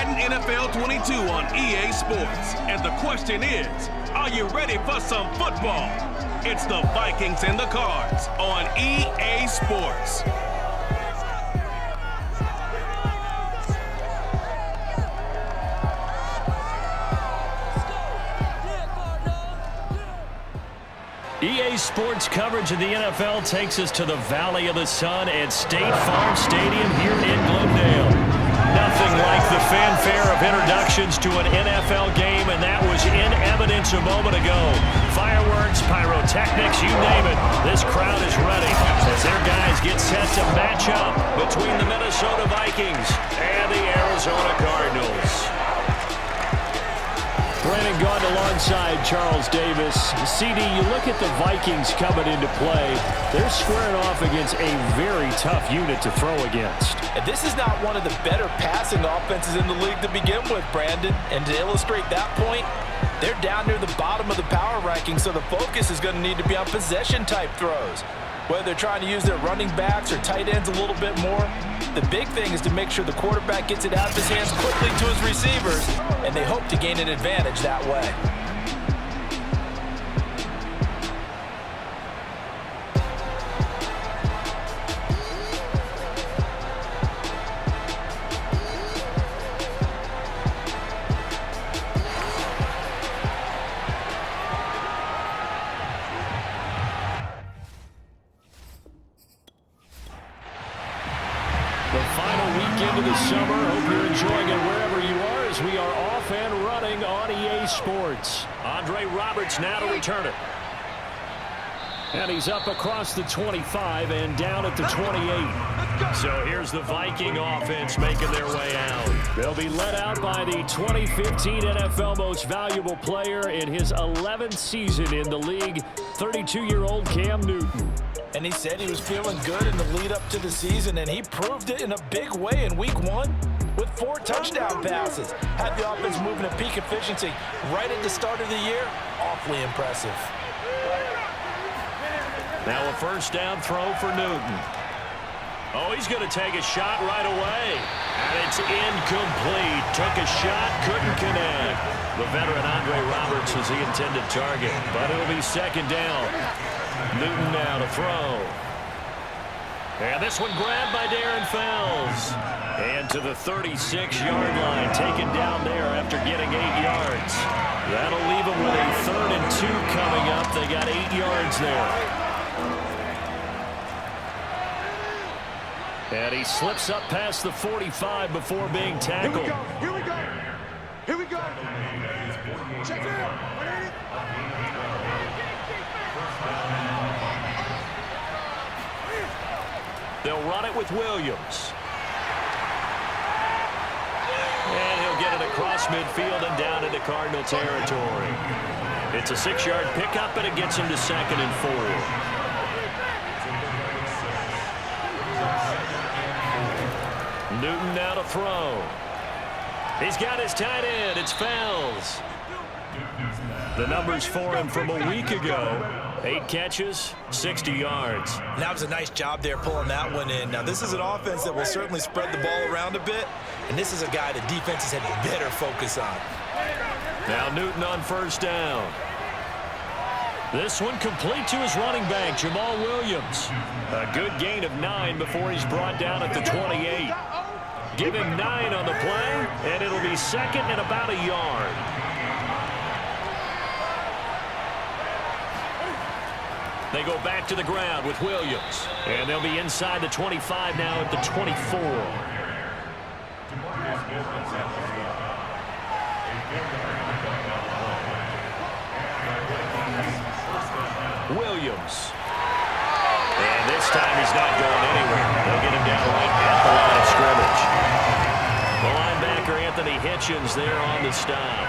Madden NFL 22 on EA Sports. And the question is, are you ready for some football? It's the Vikings and the Cards on EA Sports. EA Sports coverage of the NFL takes us to the Valley of the Sun at State Farm Stadium here in Glendale. Nothing like the fanfare of introductions to an NFL game, and that was in evidence a moment ago. Fireworks, pyrotechnics, you name it. This crowd is ready as their guys get set to match up between the Minnesota Vikings and the Arizona Cardinals. Brandon Gaud alongside Charles Davis. CD, you look at the Vikings coming into play. They're squaring off against a very tough unit to throw against. And this is not one of the better passing offenses in the league to begin with, Brandon. And to illustrate that point, they're down near the bottom of the power ranking, so the focus is going to need to be on possession-type throws. Whether they're trying to use their running backs or tight ends a little bit more, the big thing is to make sure the quarterback gets it out of his hands quickly to his receivers, and they hope to gain an advantage that way. Summer. Hope you're enjoying it wherever you are as we are off and running on EA Sports. Andre Roberts now to return it. And he's up across the 25 and down at the 28. So here's the Viking offense making their way out. They'll be led out by the 2015 NFL Most Valuable Player in his 11th season in the league, 32-year-old Cam Newton. And he said he was feeling good in the lead up to the season, and he proved it in a big way in week 1 with 4 touchdown passes. Had the offense moving at peak efficiency right at the start of the year. Awfully impressive. Now a first down throw for Newton. Oh, he's going to take a shot right away. And it's incomplete. Took a shot, couldn't connect. The veteran Andre Roberts is the intended target, but it'll be second down. Newton now to throw. And this one grabbed by Darren Fells. And to the 36-yard line, taken down there after getting 8 yards. That'll leave them with a 3rd and 2 coming up. They got 8 yards there. And he slips up past the 45 before being tackled. Here we go. Here we go. Check it out. They'll run it with Williams. And he'll get it across midfield and down into Cardinal territory. It's a 6-yard pickup, and it gets him to 2nd and 4. Newton now to throw. He's got his tight end. It's Fells. The numbers for him from a week ago. 8 catches, 60 yards. That was a nice job there pulling that one in. Now, this is an offense that will certainly spread the ball around a bit, and this is a guy that defenses had better focus on. Now Newton on first down. This one complete to his running back, Jamal Williams. A good gain of 9 before he's brought down at the 28. Give him 9 on the play, and it'll be 2nd and about a yard. They go back to the ground with Williams. And they'll be inside the 25 now at the 24. Williams. And this time he's not going anywhere. They'll get him down right at the line of scrimmage. The linebacker Anthony Hitchens there on the stop.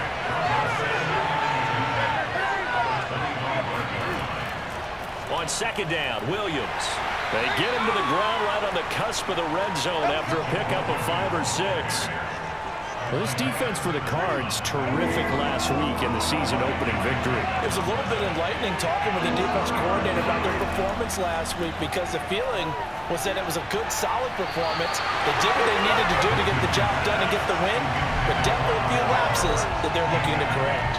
On second down, Williams. They get him to the ground right on the cusp of the red zone after a pickup of 5 or 6. Well, this defense for the Cards, terrific last week in the season opening victory. It was a little bit enlightening talking with the defense coordinator about their performance last week because the feeling was that it was a good, solid performance. They did what they needed to do to get the job done and get the win, but definitely a few lapses that they're looking to correct.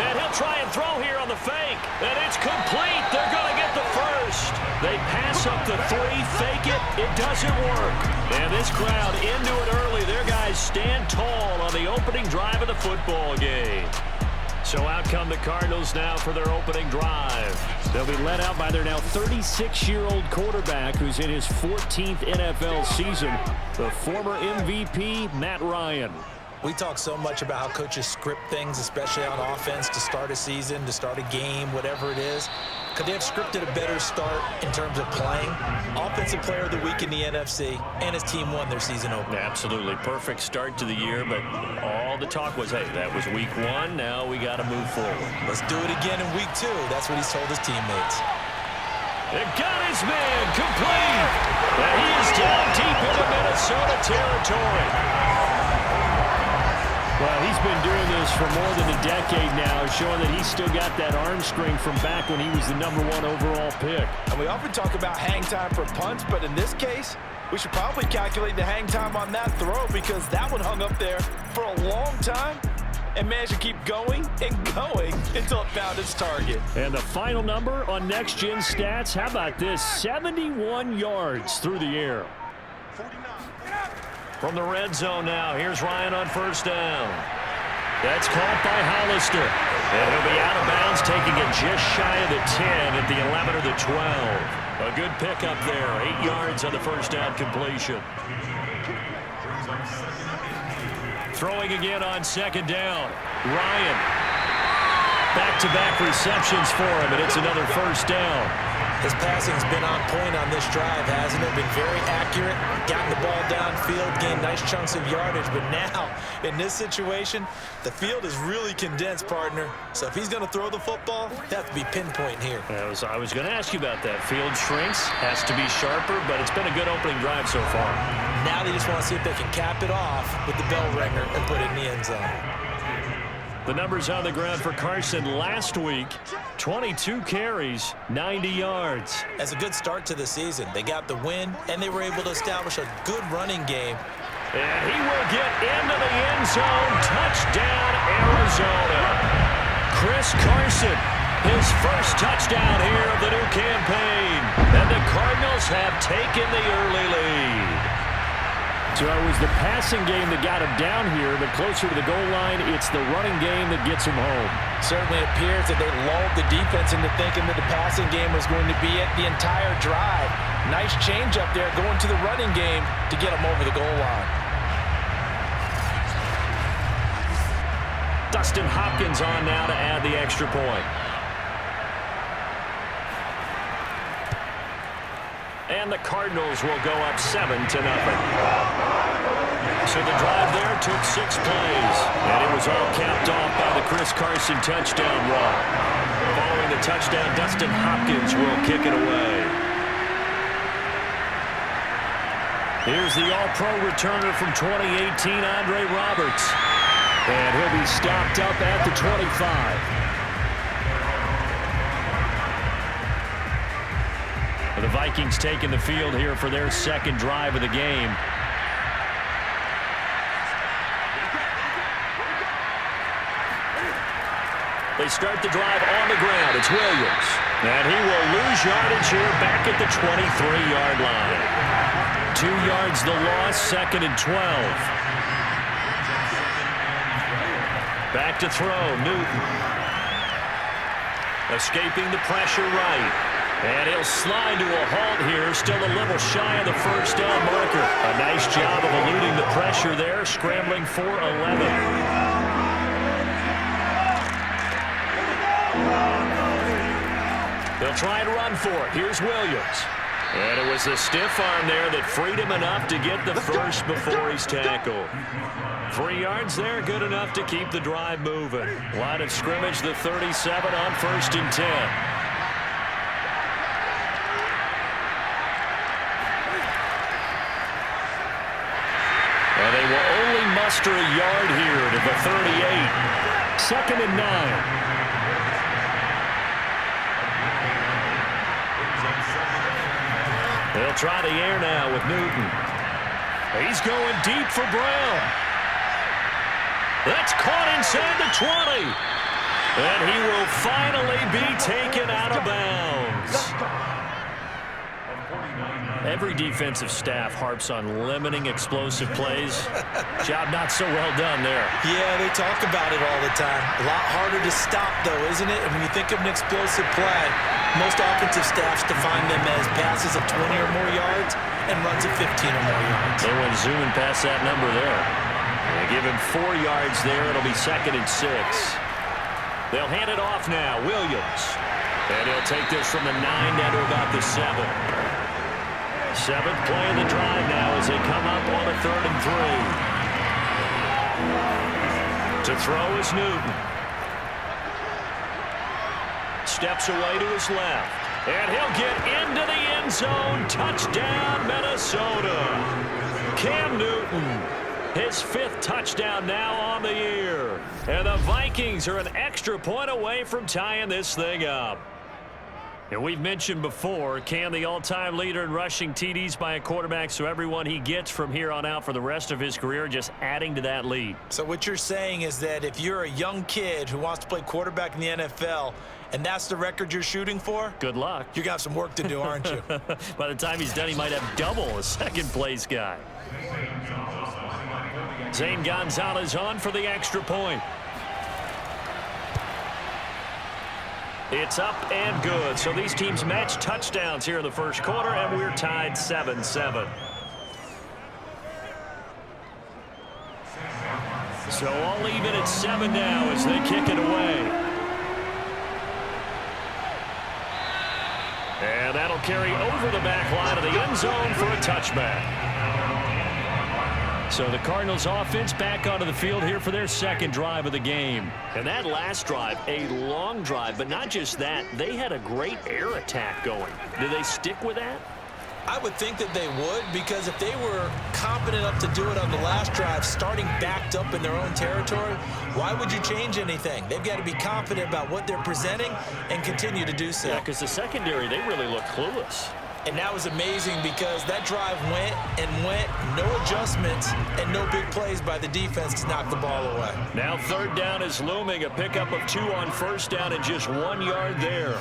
And he'll try and throw here on the fake, and it's complete. They're going to get the first. They pass up the 3, fake it. It doesn't work. And this crowd into it early. Their guys stand tall on the opening drive of the football game. So out come the Cardinals now for their opening drive. They'll be led out by their now 36-year-old quarterback who's in his 14th NFL season, the former MVP, Matt Ryan. We talk so much about how coaches script things, especially on offense, to start a season, to start a game, whatever it is. Could they have scripted a better start in terms of playing? Offensive Player of the Week in the NFC, and his team won their season opener. Absolutely. Perfect start to the year, but all the talk was, hey, that was week 1. Now we got to move forward. Let's do it again in week 2. That's what he's told his teammates. It got his man complete. And he is down deep into Minnesota territory. Well, he's been doing this for more than a decade now, showing that he's still got that arm strength from back when he was the #1 overall pick. And we often talk about hang time for punts, but in this case, we should probably calculate the hang time on that throw because that one hung up there for a long time and managed to keep going and going until it found its target. And the final number on Next Gen Stats, how about this? 71 yards through the air. From the red zone now, here's Ryan on first down. That's caught by Hollister. And he'll be out of bounds, taking it just shy of the 10 at the 11 or the 12. A good pickup there, 8 yards on the first down completion. Throwing again on second down. Ryan. Back-to-back receptions for him, and it's another first down. His passing's been on point on this drive, hasn't it? Been very accurate, gotten the ball downfield, gained nice chunks of yardage. But now, in this situation, the field is really condensed, partner. So if he's going to throw the football, they have to be pinpoint here. I was going to ask you about that. Field shrinks, has to be sharper, but it's been a good opening drive so far. Now they just want to see if they can cap it off with the bell ringer and put it in the end zone. The numbers on the ground for Carson last week, 22 carries, 90 yards. That's a good start to the season. They got the win, and they were able to establish a good running game. And he will get into the end zone. Touchdown, Arizona. Chris Carson, his first touchdown here of the new campaign. And the Cardinals have taken the early lead. So it was the passing game that got him down here, but closer to the goal line, it's the running game that gets him home. Certainly appears that they lulled the defense into thinking that the passing game was going to be it the entire drive. Nice change up there going to the running game to get him over the goal line. Dustin Hopkins on now to add the extra point. And the Cardinals will go up 7-0. So the drive there took 6 plays. And it was all capped off by the Chris Carson touchdown run. Following the touchdown, Dustin Hopkins will kick it away. Here's the All-Pro returner from 2018, Andre Roberts. And he'll be stopped up at the 25. The Vikings taking the field here for their second drive of the game. They start the drive on the ground. It's Williams. And he will lose yardage here back at the 23-yard line. 2 yards the loss, 2nd and 12. Back to throw, Newton. Escaping the pressure right. And he'll slide to a halt here, still a little shy of the first down marker. A nice job of eluding the pressure there, scrambling for 11. They'll try and run for it. Here's Williams. And it was the stiff arm there that freed him enough to get the first before he's tackled. 3 yards there, good enough to keep the drive moving. Line of scrimmage, the 37 on 1st and 10. muster a yard here to the 38. 2nd and 9. They'll try the air now with Newton. He's going deep for Brown. That's caught inside the 20. And he will finally be taken out of bounds. Every defensive staff harps on limiting explosive plays. Job not so well done there. Yeah, they talk about it all the time. A lot harder to stop, though, isn't it? And when you think of an explosive play, most offensive staffs define them as passes of 20 or more yards and runs of 15 or more yards. They went zooming past that number there. They give him 4 yards there. It'll be 2nd and 6. They'll hand it off now. Williams. And he'll take this from the 9 down to about the 7. 7th play of the drive now as they come up on a 3rd and 3. To throw is Newton. Steps away to his left. And he'll get into the end zone. Touchdown, Minnesota. Cam Newton, his 5th touchdown now on the year. And the Vikings are an extra point away from tying this thing up. And we've mentioned before, Cam, the all-time leader in rushing TDs by a quarterback, so everyone he gets from here on out for the rest of his career just adding to that lead. So what you're saying is that if you're a young kid who wants to play quarterback in the NFL, and that's the record you're shooting for? Good luck. You're going to have some work to do, aren't you? By the time he's done, he might have double a second-place guy. Zane Gonzalez on for the extra point. It's up and good. So these teams match touchdowns here in the first quarter, and we're tied 7-7. So all even at 7 now as they kick it away. And that'll carry over the back line of the end zone for a touchback. So the Cardinals offense back onto the field here for their 2nd drive of the game. And that last drive, a long drive, but not just that, they had a great air attack going. Do they stick with that? I would think that they would, because if they were confident enough to do it on the last drive, starting backed up in their own territory, why would you change anything? They've got to be confident about what they're presenting and continue to do so. Yeah, because the secondary, they really look clueless. And that was amazing because that drive went and went, no adjustments and no big plays by the defense to knock the ball away. Now 3rd down is looming, a pickup of 2 on 1st down and just 1 yard there.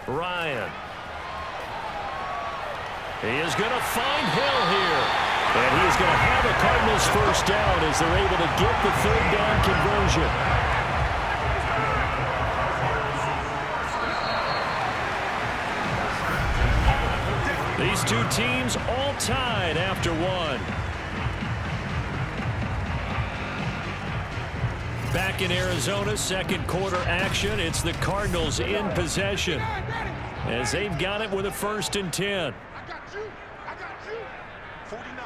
Ryan. He is going to find Hill here. And he is going to have a Cardinals 1st down as they're able to get the 3rd down conversion. These two teams all tied after 1. Back in Arizona, 2nd quarter action. It's the Cardinals in possession as they've got it with a 1st and 10. I got you. 49.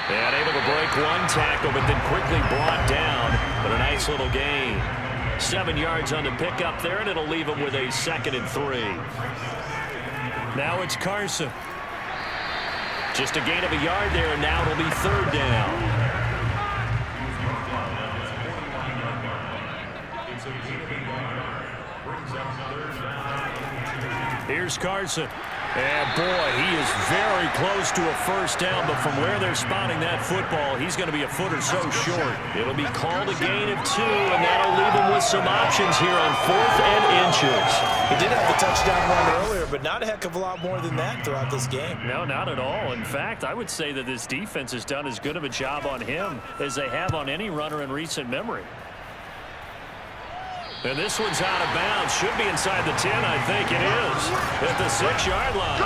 And able to break 1 tackle, but then quickly brought down. But a nice little gain. 7 yards on the pickup there, and it'll leave him with a 2nd and 3. Now it's Carson. Just a gain of a yard there, and now it'll be 3rd down. Here's Carson. And boy, he is very close to a 1st down, but from where they're spotting that football, he's going to be a foot or so short. It'll be called a gain of 2, and that'll leave him with some options here on 4th and inches. He did have the touchdown run earlier, but not a heck of a lot more than that throughout this game. No, not at all. In fact, I would say that this defense has done as good of a job on him as they have on any runner in recent memory. And this one's out of bounds. Should be inside the 10, I think it is. At the 6-yard line.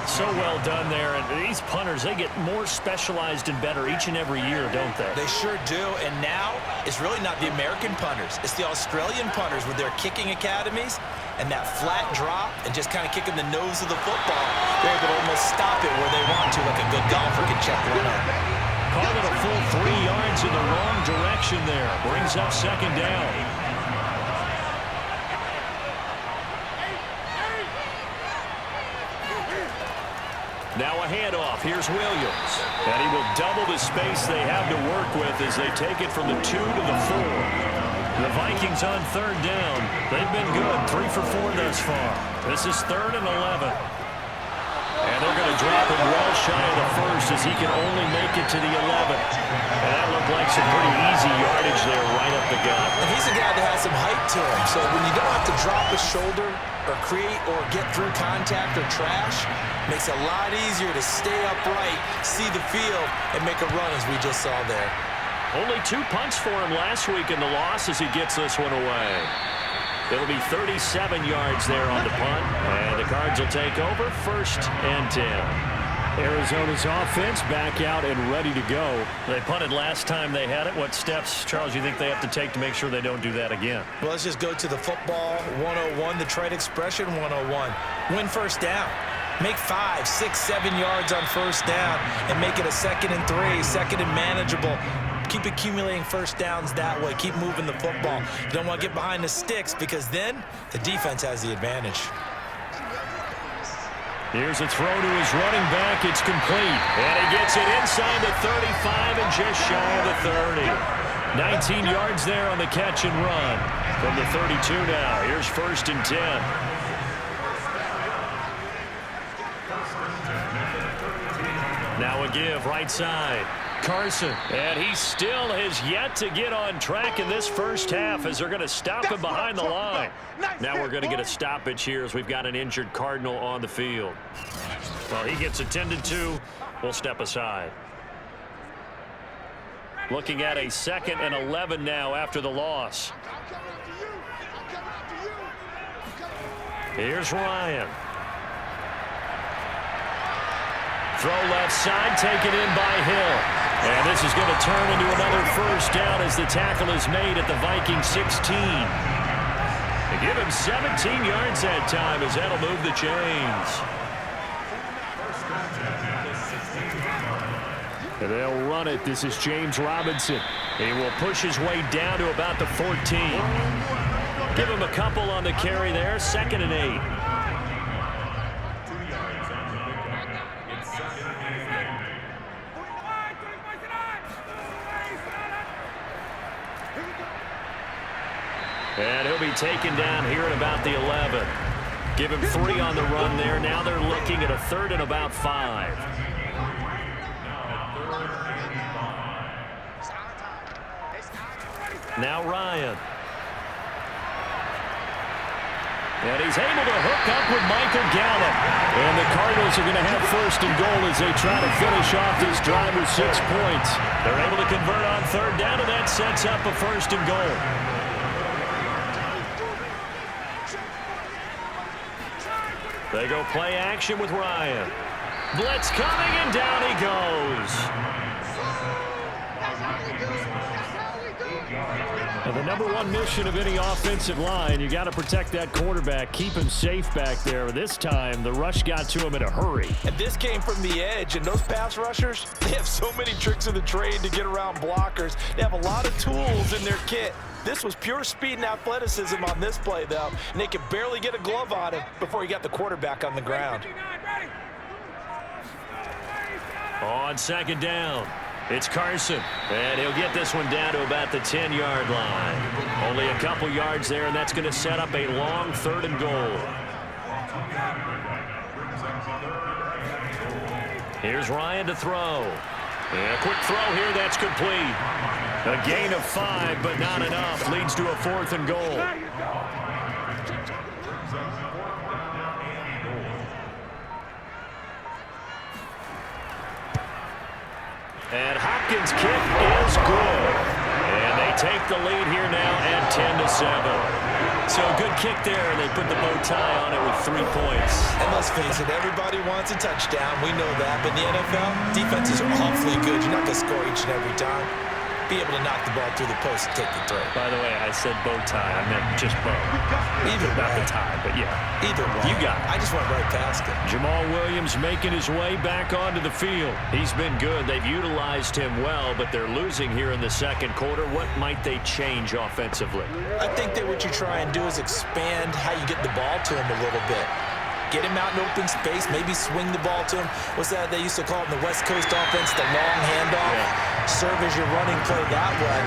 So well done there. And these punters, they get more specialized and better each and every year, don't they? They sure do. And now it's really not the American punters. It's the Australian punters with their kicking academies and that flat drop and just kind of kicking the nose of the football. They're able to almost stop it where they want to, like a good golfer can check one up. Call it a full 3 yards in the wrong direction there. Brings up 2nd down. Now a handoff. Here's Williams. And he will double the space they have to work with as they take it from the 2 to the 4. The Vikings on third down. They've been good. 3 for 4 thus far. This is 3rd and 11. And they're going to drop him well shy of the first as he can only make it to the 11. And that looked like some pretty easy yardage there right up the gut. And he's a guy that has some height to him. So when you don't have to drop a shoulder or create or get through contact or trash, makes it a lot easier to stay upright, see the field, and make a run as we just saw there. Only 2 punts for him last week in the loss as he gets this one away. It'll be 37 yards there on the punt, and the Cards will take over 1st and 10. Arizona's offense back out and ready to go. They punted last time they had it. What steps, Charles, you think they have to take to make sure they don't do that again? Well, let's just go to the football 101, the trade expression 101. Win first down. Make 5, 6, 7 yards on first down and make it a 2nd and 3, 2nd and manageable. Keep accumulating first downs that way. Keep moving the football. You don't want to get behind the sticks because then the defense has the advantage. Here's a throw to his running back. It's complete. And he gets it inside the 35 and just shy of the 30. 19 yards there on the catch and run. From the 32 now. Here's 1st and 10. Now a give right side. Carson, and he still has yet to get on track in this first half as they're going to stop him behind the line. Now we're going to get a stoppage here as we've got an injured Cardinal on the field. Well, he gets attended to. We'll step aside. Looking at a 2nd and 11 now after the loss. Here's Ryan. Throw left side, taken in by Hill. And this is going to turn into another first down as the tackle is made at the Vikings 16. They give him 17 yards that time as that'll move the chains. And they'll run it. This is James Robinson. He will push his way down to about the 14. Give him a couple on the carry there. 2nd and 8. And he'll be taken down here at about the 11. Give him 3 on the run there. Now they're looking at a 3rd and about 5. Now Ryan. And he's able to hook up with Michael Gallup. And the Cardinals are going to have 1st and goal as they try to finish off this drive with 6 points. They're able to convert on 3rd down, and that sets up a 1st and goal. They go play action with Ryan. Blitz coming, and down he goes. And the number 1 mission of any offensive line, you got to protect that quarterback, keep him safe back there. This time, the rush got to him in a hurry. And this came from the edge, and those pass rushers, they have so many tricks of the trade to get around blockers. They have a lot of tools in their kit. This was pure speed and athleticism on this play, though, and they could barely get a glove on him before he got the quarterback on the ground. On 2nd down, it's Carson, and he'll get this one down to about the 10-yard line. Only a couple yards there, and that's going to set up a long 3rd and goal. Here's Ryan to throw. And a quick throw here, that's complete. A gain of 5, but not enough. Leads to a 4th and goal. And Hopkins' kick is good. And they take the lead here now at 10-7. So a good kick there, and they put the bow tie on it with 3 points. And let's face it, everybody wants a touchdown. We know that. But in the NFL, defenses are awfully good. You're not going to score each and every time. Be able to knock the ball through the post and take the throw. By the way, I said bow tie. I meant just bow. Either way. Not the tie, but yeah. Either way. You got it. I just went right past it. Jamal Williams making his way back onto the field. He's been good. They've utilized him well, but they're losing here in the 2nd quarter. What might they change offensively? I think that what you try and do is expand how you get the ball to him a little bit. Get him out in open space, maybe swing the ball to him. What's that they used to call it in the West Coast offense, the long handoff? Yeah. Serve as your running play that way,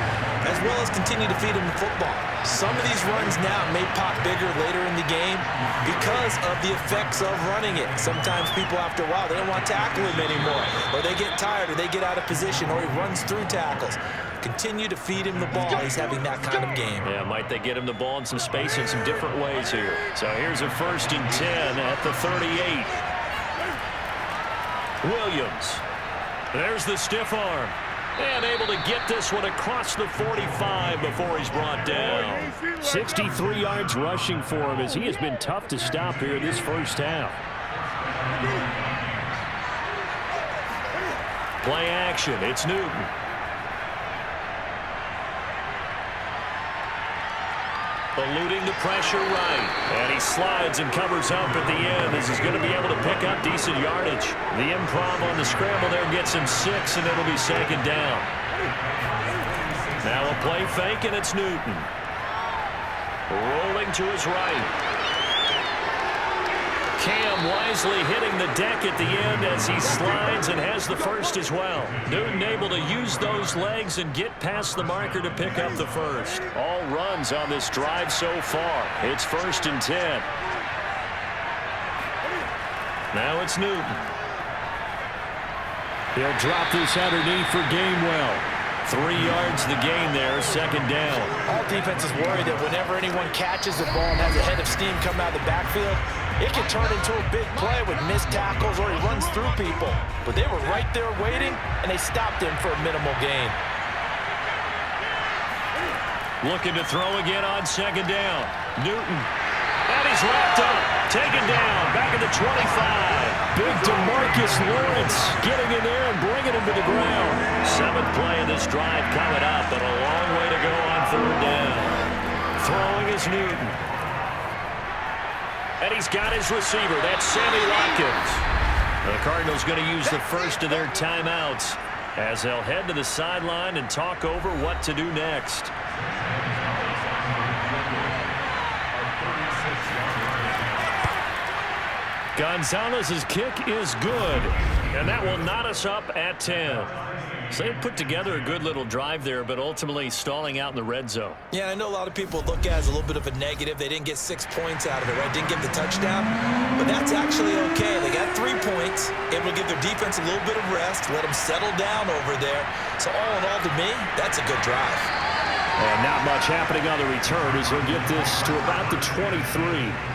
as well as continue to feed him the football. Some of these runs now may pop bigger later in the game because of the effects of running it. Sometimes people, after a while, they don't want to tackle him anymore, or they get tired, or they get out of position, or he runs through tackles. Continue to feed him the ball. He's having that kind of game. Yeah, might they get him the ball in some space in some different ways here. So here's a 1st and 10 at the 38. Williams. There's the stiff arm. And able to get this one across the 45 before he's brought down. 63 yards rushing for him as he has been tough to stop here this first half. Play action. It's Newton. Eluding the pressure right. And he slides and covers up at the end as he's going to be able to pick up decent yardage. The improv on the scramble there gets him 6, and it'll be 2nd down. Now a play fake, and it's Newton. Rolling to his right. Cam wisely hitting the deck at the end as he slides and has the first as well. Newton able to use those legs and get past the marker to pick up the first. All runs on this drive so far. It's 1st and 10. Now it's Newton. He'll drop this underneath for Gainwell. 3 yards the gain there, 2nd down. All defenses worry that whenever anyone catches the ball and has a head of steam come out of the backfield, it can turn into a big play with missed tackles or he runs through people. But they were right there waiting, and they stopped him for a minimal gain. Looking to throw again on 2nd down. Newton. And he's wrapped up. Taken down. Back at the 25. Big DeMarcus Lawrence getting in there and bringing him to the ground. 7th play of this drive coming up, but a long way to go on 3rd down. Throwing is Newton. And he's got his receiver. That's Sammy Watkins. The Cardinals going to use the first of their timeouts as they'll head to the sideline and talk over what to do next. Gonzalez's kick is good, and that will knot us up at 10. So they put together a good little drive there, but ultimately stalling out in the red zone. Yeah, I know a lot of people look at it as a little bit of a negative. They didn't get 6 points out of it, right? Didn't get the touchdown. But that's actually okay. They got 3 points, able to give their defense a little bit of rest, let them settle down over there. So all in all, to me, that's a good drive. And not much happening on the return as he'll get this to about the 23.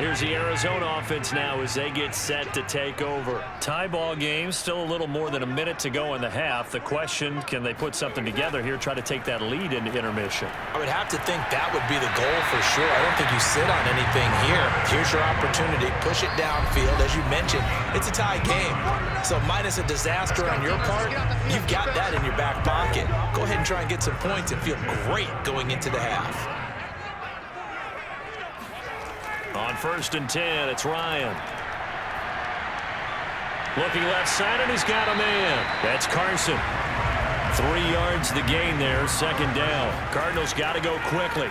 Here's the Arizona offense now as they get set to take over. Tie ball game, still a little more than a minute to go in the half. The question, can they put something together here, try to take that lead into intermission? I would have to think that would be the goal for sure. I don't think you sit on anything here. Here's your opportunity. Push it downfield. As you mentioned, it's a tie game. So minus a disaster on your part, you've got that in your back pocket. Go ahead and try and get some points and feel great going into the half. On 1st and 10, it's Ryan. Looking left side, and he's got a man. That's Carson. 3 yards the gain there, 2nd down. Cardinals got to go quickly.